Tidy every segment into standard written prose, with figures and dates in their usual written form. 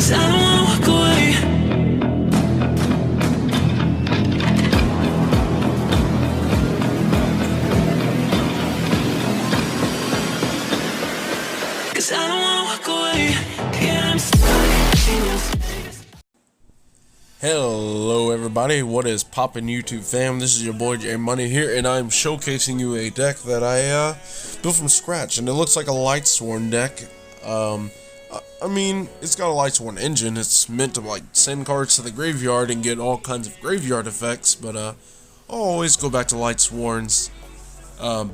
'cause I don't wanna walk away. 'Cause I don't wanna walk away. Yeah, I'm stuck in your space. Hello everybody, what is poppin' YouTube fam? This is your boy J Money here, and I'm showcasing you a deck that I built from scratch, and it looks like a Lightsworn deck. I mean, it's got a Lightsworn engine. It's meant to like send cards to the graveyard and get all kinds of graveyard effects, but I'll always go back to Lightsworn's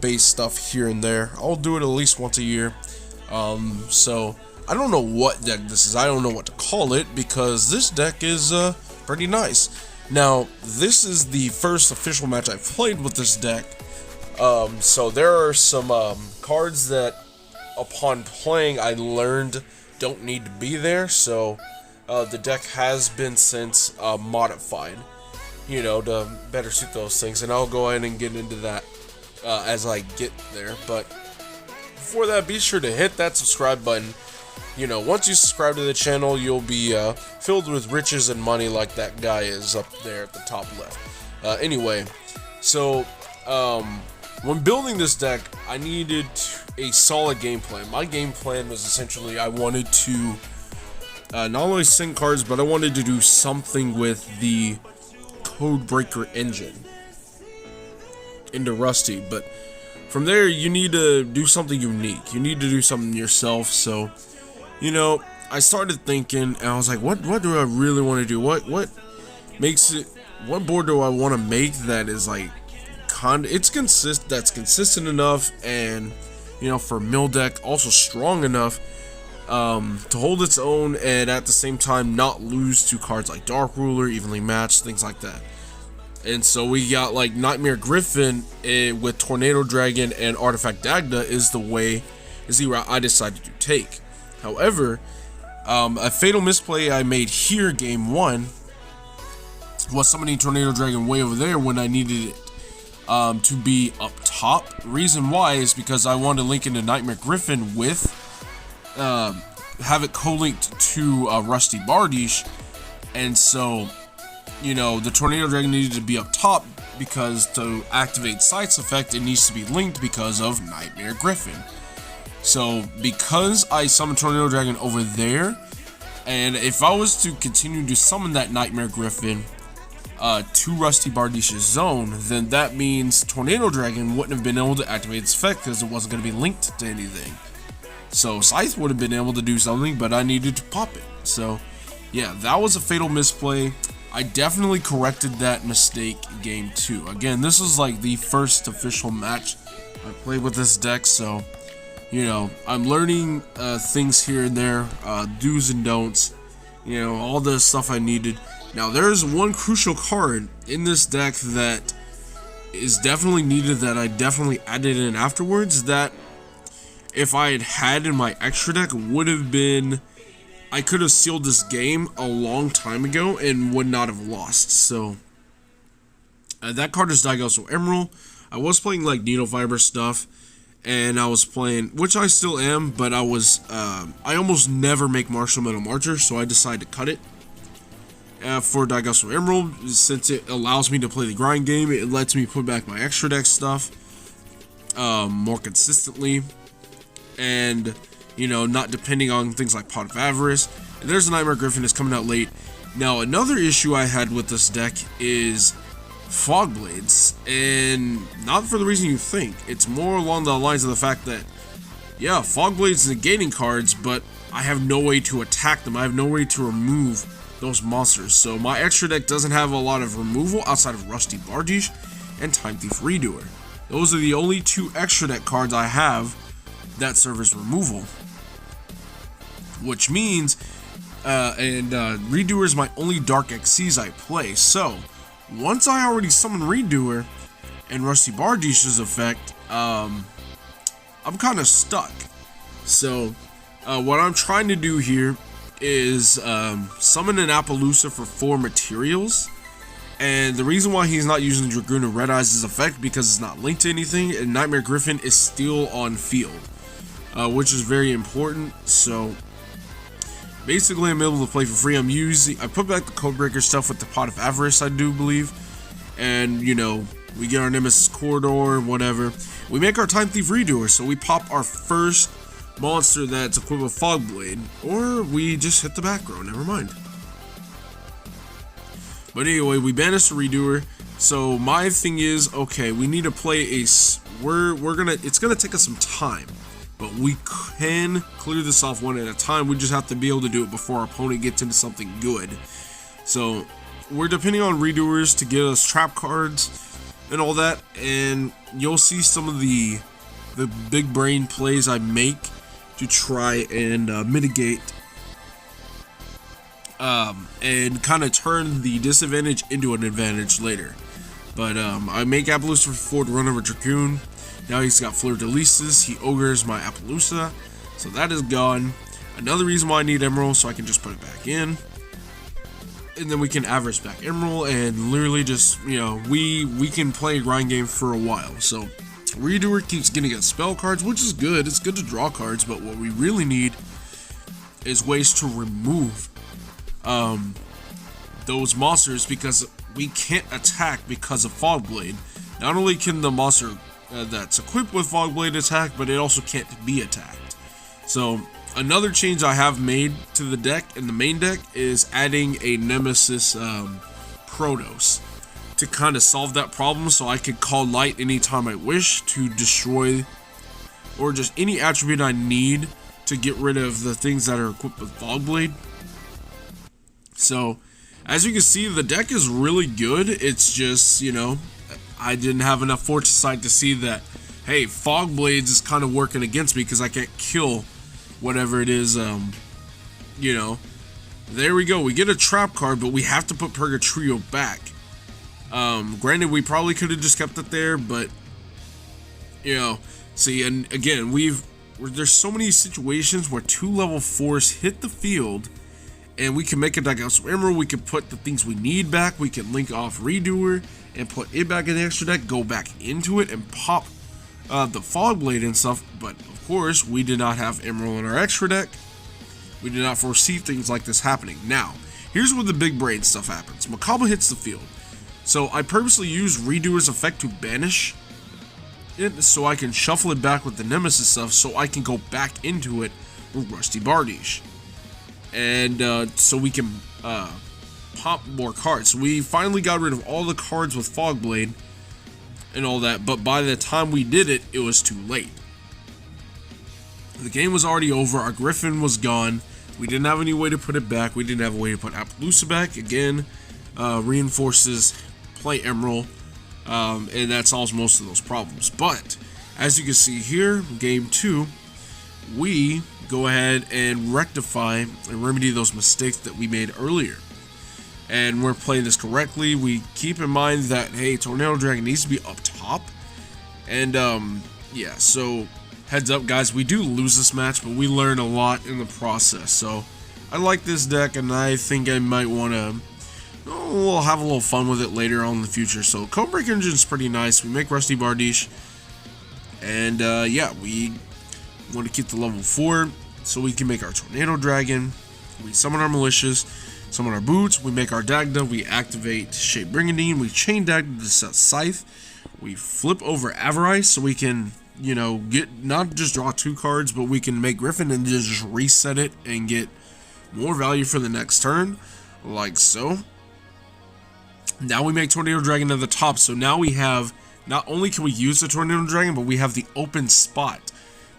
base stuff here and there. I'll do it at least once a year. So I don't know what deck this is. I don't know what to call it because this deck is pretty nice. Now, this is the first official match I've played with this deck. So there are some cards that upon playing I learned don't need to be there. So the deck has been since modified, you know, to better suit those things. And I'll go ahead and get into that as I get there. But before that, be sure to hit that subscribe button. You know, once you subscribe to the channel, you'll be filled with riches and money like that guy is up there at the top left. Anyway, so when building this deck, I needed a solid game plan. My game plan was essentially I wanted to not only send cards, but I wanted to do something with the Codebreaker engine into Rusty. But from there, you need to do something unique. You need to do something yourself. So, you know, I started thinking, and I was like, what do I really want to do? What makes it? What board do I want to make that is like that's consistent enough, and you know, for mill deck, also strong enough to hold its own, and at the same time not lose to cards like Dark Ruler, evenly matched, things like that. And so we got like Nightmare Griffin with Tornado Dragon and Artifact Dagda is the route I decided to take. However, a fatal misplay I made here, game 1, was summoning Tornado Dragon way over there when I needed it to be up top. Reason why is because I wanted to link into Nightmare Griffin with, have it co-linked to Rusty Bardiche, and so, you know, the Tornado Dragon needed to be up top because to activate Sight's effect, it needs to be linked because of Nightmare Griffin. So, because I summoned Tornado Dragon over there, and if I was to continue to summon that Nightmare Griffin to Rusty Bardiche's zone, then that means Tornado Dragon wouldn't have been able to activate its effect because it wasn't going to be linked to anything. So, Scythe would have been able to do something, but I needed to pop it. So, yeah, that was a fatal misplay. I definitely corrected that mistake game 2. Again, this is like the first official match I played with this deck, so, you know, I'm learning things here and there, do's and don'ts, you know, all the stuff I needed. Now, there's one crucial card in this deck that is definitely needed that I definitely added in afterwards that if I had in my extra deck would have been, I could have sealed this game a long time ago and would not have lost. So, that card is Digoso Emerald. I was playing like Needle Fiber stuff, and I was playing, which I still am, but I almost never make Martial Metal Marcher, so I decided to cut it for Digoso Emerald. Since it allows me to play the grind game, it lets me put back my extra deck stuff more consistently, and, you know, not depending on things like Pot of Avarice. And there's a Nightmare Griffin that's coming out late. Now, another issue I had with this deck is Fog Blades, and not for the reason you think. It's more along the lines of the fact that, yeah, Fog Blades negating cards, but I have no way to attack them. I have no way to remove those monsters. So my extra deck doesn't have a lot of removal outside of Rusty Bardiche and Time Thief Redoer. Those are the only 2 extra deck cards I have that serve as removal, which means Redoer is my only Dark Xyz I play. So once I already summon Redoer and Rusty Bardiche's effect, I'm kind of stuck. So what I'm trying to do here is summon an Appaloosa for 4 materials, and the reason why he's not using Dragoon and Red Eyes' effect because it's not linked to anything, and Nightmare Griffin is still on field, which is very important. So basically I'm able to play for free. I put back the Codebreaker stuff with the Pot of Avarice, I do believe, and you know, we get our Nemesis Corridor, whatever. We make our Time Thief Redoer, so we pop our first monster that's equipped with Fogblade, or we just hit the back row, never mind. But anyway, we banish the Redoer. So my thing is, okay, we need to play it's gonna take us some time, but we can clear this off one at a time. We just have to be able to do it before our opponent gets into something good. So we're depending on Redoers to get us trap cards and all that, and you'll see some of the big brain plays I make to try and mitigate and kind of turn the disadvantage into an advantage later. But I make Appaloosa for 4 to run over Dragoon. Now he's got Fleur de Lises. He ogres my Appaloosa, so that is gone. Another reason why I need Emerald, so I can just put it back in, and then we can Avarice back Emerald, and literally just, you know, we can play a grind game for a while. So Redoer keeps getting us spell cards, which is good. It's good to draw cards, but what we really need is ways to remove those monsters, because we can't attack because of Fogblade. Not only can the monster that's equipped with Fogblade attack, but it also can't be attacked. So another change I have made to the deck in the main deck is adding a Nemesis Protos to kind of solve that problem, so I could call Light anytime I wish to destroy, or just any attribute I need to get rid of the things that are equipped with Fogblade. So as you can see, the deck is really good. It's just, you know, I didn't have enough foresight to see that, hey, Fogblades is kind of working against me because I can't kill whatever it is. You know, there we go. We get a trap card, but we have to put Purgatrio back. Granted, we probably could have just kept it there, but, you know, see, and again, there's so many situations where 2 level 4s hit the field, and we can make a deck out. So Emerald, we can put the things we need back. We can link off Redoer and put it back in the extra deck, go back into it, and pop the Fogblade and stuff. But of course, we did not have Emerald in our extra deck. We did not foresee things like this happening. Now, here's where the big brain stuff happens. Macabre hits the field. So I purposely use Redoer's effect to banish it, so I can shuffle it back with the Nemesis stuff, so I can go back into it with Rusty Bardiche. And so we can pop more cards. So we finally got rid of all the cards with Fogblade and all that, but by the time we did it, it was too late. The game was already over. Our Griffin was gone. We didn't have any way to put it back. We didn't have a way to put Appaloosa back. Again, reinforces play Emerald, and that solves most of those problems. But as you can see here, game 2, we go ahead and rectify and remedy those mistakes that we made earlier. And we're playing this correctly. We keep in mind that, hey, Tornado Dragon needs to be up top. And yeah, so heads up guys, we do lose this match, but we learn a lot in the process. So I like this deck, and I think I might want to we'll have a little fun with it later on in the future. So Codebreaker Engine is pretty nice. We make Rusty Bardiche, and yeah, we want to keep the level 4 so we can make our Tornado Dragon. We summon our Militias, summon our Boots, we make our Dagda, we activate Shape Brigadine, we chain Dagda to set Scythe, we flip over Avarice so we can, you know, get not just draw 2 cards, but we can make Griffin and just reset it and get more value for the next turn, like so. Now we make Tornado Dragon at the top, so now we have, not only can we use the Tornado Dragon, but we have the open spot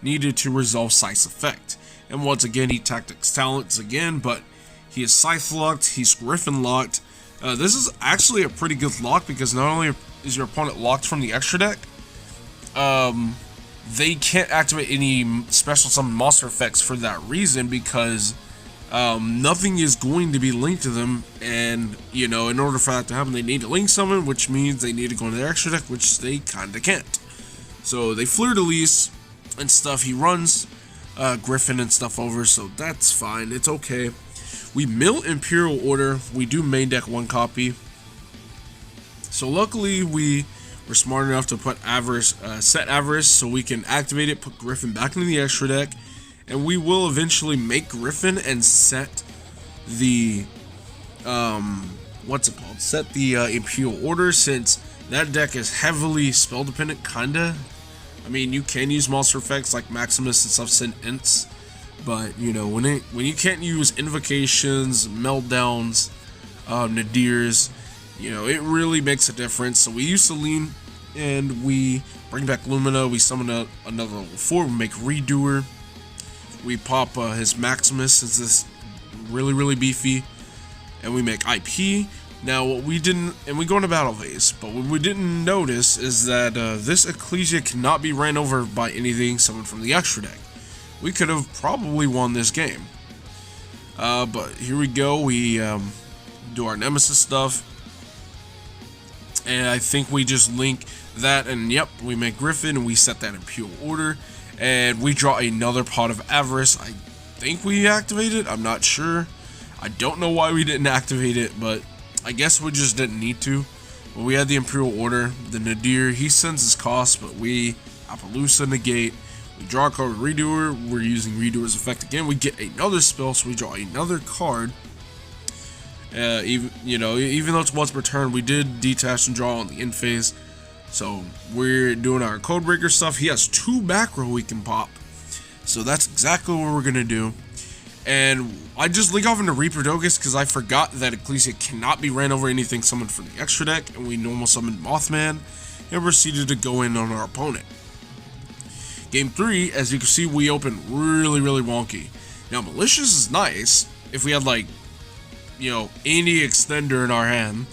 needed to resolve Scythe's effect. And once again, he tactics talents again, but he is Scythe locked, he's Griffin locked. This is actually a pretty good lock, because not only is your opponent locked from the extra deck, they can't activate any special summon monster effects for that reason, because nothing is going to be linked to them, and, you know, in order for that to happen, they need to link summon, which means they need to go into their extra deck, which they kinda can't. So they Fleur de Lis and stuff, he runs Griffin and stuff over, so that's fine, it's okay. We mill Imperial Order, we do main deck 1 copy. So luckily we were smart enough to put Avarice, set Avarice, so we can activate it, put Griffin back into the extra deck, and we will eventually make Griffin and set the what's it called? Set the Imperial Order, since that deck is heavily spell dependent, kinda. I mean, you can use monster effects like Maximus and stuff, send ints, but you know, when you can't use invocations, meltdowns, nadirs, you know, it really makes a difference. So we use Celine, and we bring back Lumina. We summon another level 4. We make Redoer. We pop his Maximus, since this really beefy, and we make IP. Now, what we didn't, and we go into battle phase, but what we didn't notice is that this Ecclesia cannot be ran over by anything summoned from the extra deck. We could have probably won this game. But here we go, we do our Nemesis stuff, and I think we just link that, and yep, we make Griffin, and we set that Imperial Order, and we draw another Pot of Avarice. I think we activate it, I'm not sure. I don't know why we didn't activate it, but I guess we just didn't need to. But we had the Imperial Order, the Nadir, he sends his cost, but we Appaloosa negate. We draw a card with Redoer, we're using Redoer's effect again. We get another spell, so we draw another card. Even though it's once per turn, we did detach and draw on the end phase. So we're doing our Codebreaker stuff. He has 2 back row we can pop. So that's exactly what we're gonna do. And I just link off into Reaper Dogus because I forgot that Ecclesia cannot be ran over anything summoned from the extra deck, and we normal summoned Mothman and proceeded to go in on our opponent. Game 3, as you can see, we open really wonky. Now, Malicious is nice if we had, like, you know, any extender in our hand.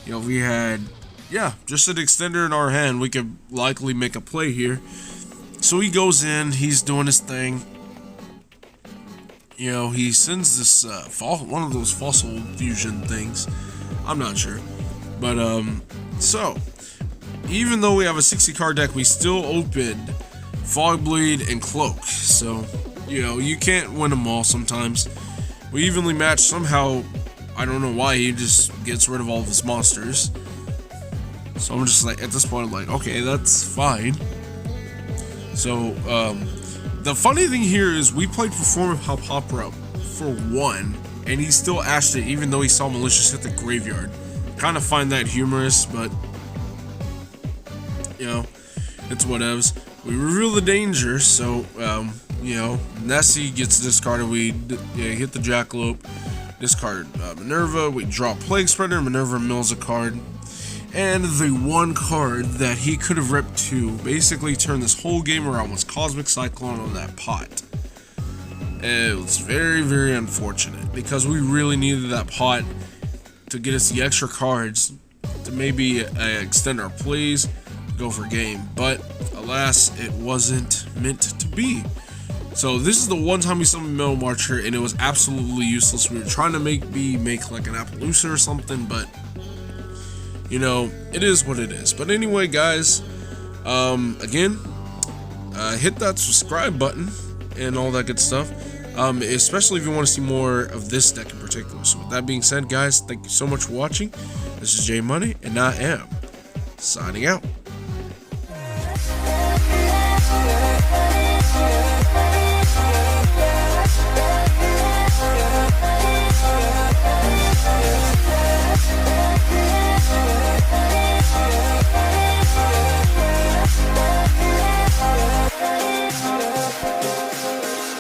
You know, if we had, yeah, just an extender in our hand, we could likely make a play here. So he goes in, he's doing his thing. You know, he sends this one of those fossil fusion things. I'm not sure, but so even though we have a 60 card deck, we still opened Fogbleed and Cloak. So you know, you can't win them all. Sometimes we evenly match. Somehow, I don't know why, he just gets rid of all of his monsters. So I'm just like, at this point, I'm like, okay, that's fine. So the funny thing here is we played Performer Pop Opera for 1, and he still ashed it even though he saw Malicious hit the graveyard. Kind of find that humorous, but you know, it's whatevs. We reveal the danger, so you know, Nessie gets discarded. We hit the Jackalope, discard Minerva. We draw Plague Spreader. Minerva mills a card. And the one card that he could have ripped to basically turned this whole game around was Cosmic Cyclone on that pot. And it was very unfortunate because we really needed that pot to get us the extra cards to maybe extend our plays, go for game. But alas, it wasn't meant to be. So this is the one time we summoned Metal Marcher, and it was absolutely useless. We were trying to make like an Appaloosa or something, but you know, it is what it is. But anyway, guys, again, hit that subscribe button and all that good stuff, especially if you want to see more of this deck in particular. So with that being said, guys, thank you so much for watching. This is J Money, and I am signing out.